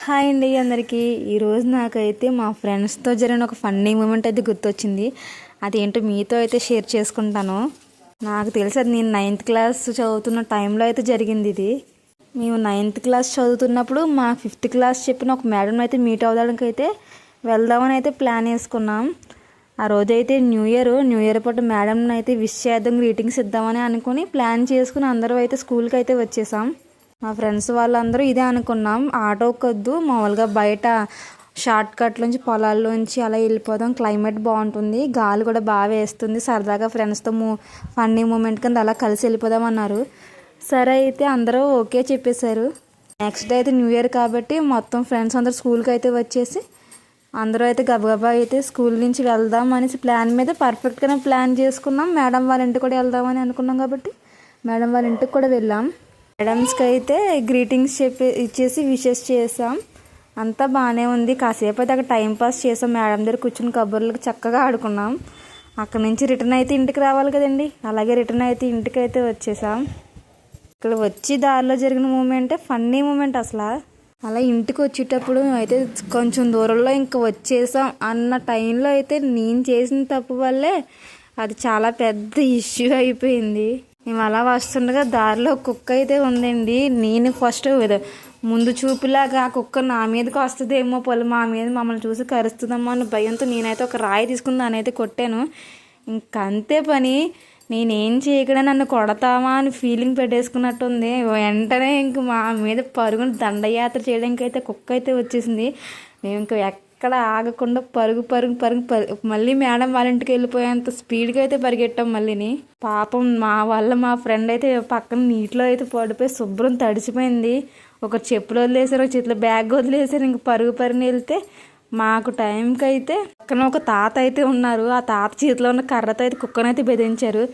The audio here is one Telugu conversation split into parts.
హాయ్ అండి అందరికీ. ఈరోజు నాకైతే మా ఫ్రెండ్స్తో జరిగిన ఒక ఫన్నీ మూమెంట్ అయితే గుర్తొచ్చింది. అదేంటో మీతో అయితే షేర్ చేసుకుంటాను. నాకు తెలిసి అది నేను 9th క్లాస్ చదువుతున్న టైంలో అయితే జరిగింది ఇది. మేము 9th క్లాస్ చదువుతున్నప్పుడు మా 5th క్లాస్ చెప్పిన ఒక మేడం అయితే మీట్ అవ్వడానికి అయితే వెళ్దామని అయితే ప్లాన్ వేసుకున్నాం. ఆ రోజైతే న్యూ ఇయర్ పూట మేడంని అయితే విష్ చేద్దాం, గ్రీటింగ్స్ ఇద్దామని అనుకుని ప్లాన్ చేసుకుని అందరూ అయితే స్కూల్కి అయితే వచ్చేసాం. మా ఫ్రెండ్స్ వాళ్ళందరూ ఇదే అనుకున్నాం, ఆటోకొద్దు మామూలుగా బయట షార్ట్ కట్లోంచి పొలాల్లోంచి అలా వెళ్ళిపోదాం, క్లైమేట్ బాగుంటుంది, గాలి కూడా బాగా వేస్తుంది, సరదాగా ఫ్రెండ్స్తో ఫన్నీ మూమెంట్ కింద అలా కలిసి వెళ్ళిపోదాం అన్నారు. సరే అయితే అందరూ ఓకే చెప్పేశారు. నెక్స్ట్ డే అయితే న్యూ ఇయర్ కాబట్టి మొత్తం ఫ్రెండ్స్ అందరూ స్కూల్కి అయితే వచ్చేసి అందరూ అయితే గబగబా అయితే స్కూల్ నుంచి వెళ్దాం అనేసి ప్లాన్ మీద పర్ఫెక్ట్గానే ప్లాన్ చేసుకున్నాం. మేడం వాళ్ళ ఇంటికి కూడా వెళ్దామని అనుకున్నాం కాబట్టి మేడం వాళ్ళ ఇంటికి కూడా వెళ్ళాం. మేడమ్స్కి అయితే గ్రీటింగ్స్ ఇచ్చేసి విషెస్ చేసాం. అంతా బాగానే ఉంది. కాసేపు అయితే అక్కడ టైంపాస్ చేసాం. మేడం దగ్గర కూర్చుని కబుర్లకు చక్కగా ఆడుకున్నాం. అక్కడ నుంచి రిటర్న్ అయితే ఇంటికి రావాలి కదండి, అలాగే రిటర్న్ అయితే ఇంటికి అయితే వచ్చేసాం. ఇక్కడ వచ్చి దారిలో జరిగిన మూమెంటే ఫన్నీ మూమెంట్ అసలు. అలా ఇంటికి వచ్చేటప్పుడు అయితే కొంచెం దూరంలో ఇంకా వచ్చేసాం అన్న టైంలో అయితే నేను చేసిన తప్పు వల్లే అది చాలా పెద్ద ఇష్యూ అయిపోయింది. మేము అలా వస్తుండగా దారిలో కుక్క అయితే ఉందండి. నేను ఫస్ట్ ముందు చూపులాగా ఆ కుక్క నా మీదకి వస్తుందేమో, మా మీద మమ్మల్ని చూసి కరుస్తుందమ్మో అని భయంతో నేనైతే ఒక రాయి తీసుకుని దాని అయితే కొట్టాను. ఇంకంతే పని, నేనేం చేయకుండా నన్ను కొడతామా అని ఫీలింగ్ పెట్టేసుకున్నట్టుంది. వెంటనే ఇంక మా మీద పరుగుని దండయాత్ర చేయడానికి అయితే కుక్క అయితే వచ్చేసింది. మేము ఇంకా ఎక్కడ ఆగకుండా పరుగు మళ్ళీ మేడం వాళ్ళ ఇంటికి వెళ్ళిపోయేంత స్పీడ్గా అయితే పరిగెట్టాం మళ్ళీని. పాపం మా ఫ్రెండ్ అయితే పక్కన నీటిలో అయితే పడిపోయి శుభ్రం తడిచిపోయింది. ఒక చెప్పులు వదిలేసారు, ఒక చేతిలో బ్యాగ్ వదిలేసారు. ఇంక పరుగుని వెళ్తే మాకు టైంకి అయితే పక్కన ఒక తాత అయితే ఉన్నారు. ఆ తాత చేతిలో ఉన్న కర్రతో అయితే కుక్కనైతే బెదిరించారు.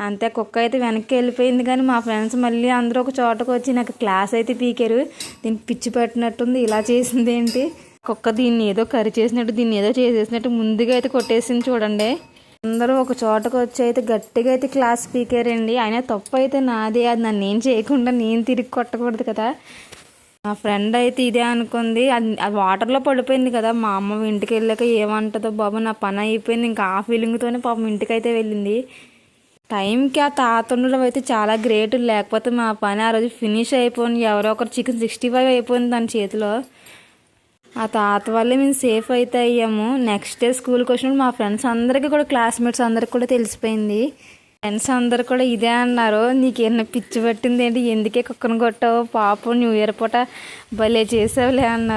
అంతే, కుక్క అయితే వెనక్కి వెళ్ళిపోయింది. కానీ మా ఫ్రెండ్స్ మళ్ళీ అందరూ ఒక చోటకు వచ్చి నాకు క్లాస్ అయితే పీకారు. దీనికి పిచ్చి పెట్టినట్టుంది, ఇలా చేసింది ఏంటి, కుక్క దీన్ని ఏదో కర్రీ చేసినట్టు దీన్ని ఏదో చేసేసినట్టు ముందుగా అయితే కొట్టేసింది చూడండి. అందరూ ఒక చోటకు వచ్చి అయితే గట్టిగా అయితే క్లాస్ పీకారండి. అయినా తప్పు అయితే నాదే, అది నన్ను ఏం చేయకుండా నేను తిరిగి కొట్టకూడదు కదా. మా ఫ్రెండ్ అయితే ఇదే అనుకుంది. అది వాటర్లో పడిపోయింది కదా. మా అమ్మ ఇంటికి వెళ్ళాక ఏమంటుందో బాబు, నా పని అయిపోయింది ఇంకా ఆ ఫీలింగ్తోనే పాపం ఇంటికి అయితే వెళ్ళింది. టైంకి ఆ తాత ఉండడం అయితే చాలా గ్రేట్, లేకపోతే మా పని ఆ రోజు ఫినిష్ అయిపోయింది. ఎవరో ఒకరు చికెన్ 65 అయిపోయింది దాని చేతిలో. ఆ తాత వల్లే మేము సేఫ్ అయితే అయ్యాము. నెక్స్ట్ డే స్కూల్కి వచ్చినప్పుడు మా ఫ్రెండ్స్ అందరికీ కూడా, క్లాస్మేట్స్ అందరికి కూడా తెలిసిపోయింది. ఫ్రెండ్స్ అందరు కూడా ఇదే అన్నారు, నీకేమన్నా పిచ్చి పట్టింది ఏంటి, ఎందుకే కుక్కను కొట్టావు, పాపం న్యూ ఇయర్ పూట భలే చేసావులే అన్నారు.